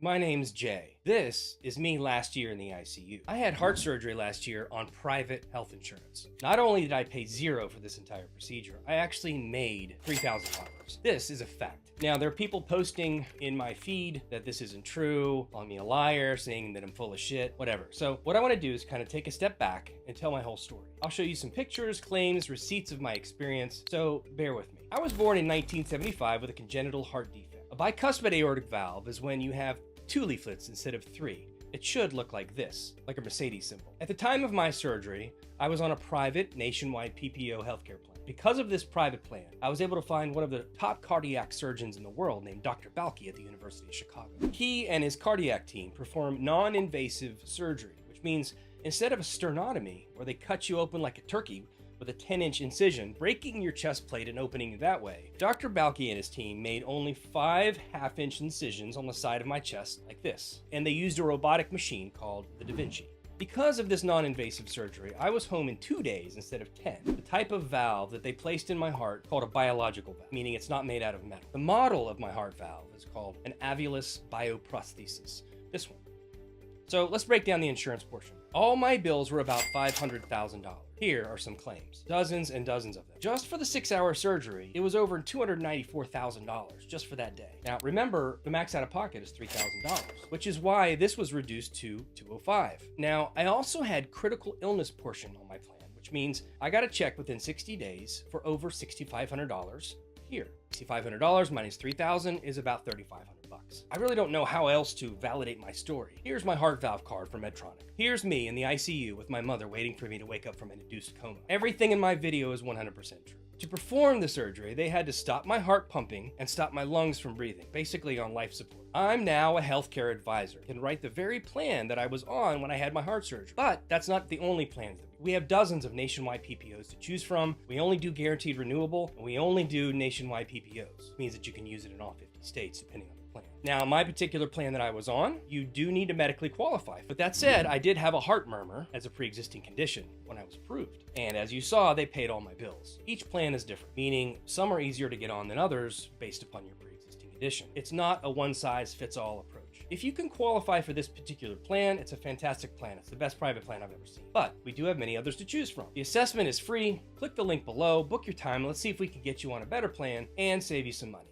My name's Jay. This is me last year in the ICU. I had heart surgery last year on private health insurance. Not only did I pay zero for this entire procedure, I actually made $3,000. This is a fact. Now, there are people posting in my feed that this isn't true, calling me a liar, saying that I'm full of shit, whatever. So what I want to do is kind of take a step back and tell my whole story. I'll show you some pictures, claims, receipts of my experience, so bear with me. I was born in 1975 with a congenital heart defect. A bicuspid aortic valve is when you have 2 leaflets instead of 3. It should look like this, like a Mercedes symbol. At the time of my surgery, I was on a private nationwide PPO healthcare plan. Because of this private plan, I was able to find one of the top cardiac surgeons in the world named Dr. Balke at the University of Chicago. He and his cardiac team perform non-invasive surgery, which means instead of a sternotomy, where they cut you open like a turkey with a 10-inch incision, breaking your chest plate and opening it that way, Dr. Balke and his team made only 5 half-inch incisions on the side of my chest like this, and they used a robotic machine called the Da Vinci. Because of this non-invasive surgery, I was home in 2 days instead of 10. The type of valve that they placed in my heart called a biological valve, meaning it's not made out of metal. The model of my heart valve is called an avulus bioprosthesis, this one. So let's break down the insurance portion. All my bills were about $500,000. Here are some claims, dozens and dozens of them. Just for the 6-hour surgery, it was over $294,000 just for that day. Now remember, the max out of pocket is $3,000, which is why this was reduced to $205. Now, I also had critical illness portion on my plan, which means I got a check within 60 days for over $6,500 here. $6,500 minus $3,000 is about $3,500. I really don't know how else to validate my story. Here's my heart valve card from Medtronic. Here's me in the ICU with my mother waiting for me to wake up from an induced coma. Everything in my video is 100% true. To perform the surgery, they had to stop my heart pumping and stop my lungs from breathing, basically on life support. I'm now a healthcare advisor, can write the very plan that I was on when I had my heart surgery. But that's not the only plans that we have dozens of nationwide PPOs to choose from. We only do guaranteed renewable, and we only do nationwide PPOs. It means that you can use it in all 50 states, depending on the plan. Now, my particular plan that I was on, you do need to medically qualify. But that said, I did have a heart murmur as a pre-existing condition when I was approved. And as you saw, they paid all my bills. Each plan is different, meaning some are easier to get on than others based upon your pre-existing condition. It's not a one-size-fits-all approach. If you can qualify for this particular plan, it's a fantastic plan. It's the best private plan I've ever seen. But we do have many others to choose from. The assessment is free. Click the link below, book your time, and let's see if we can get you on a better plan and save you some money.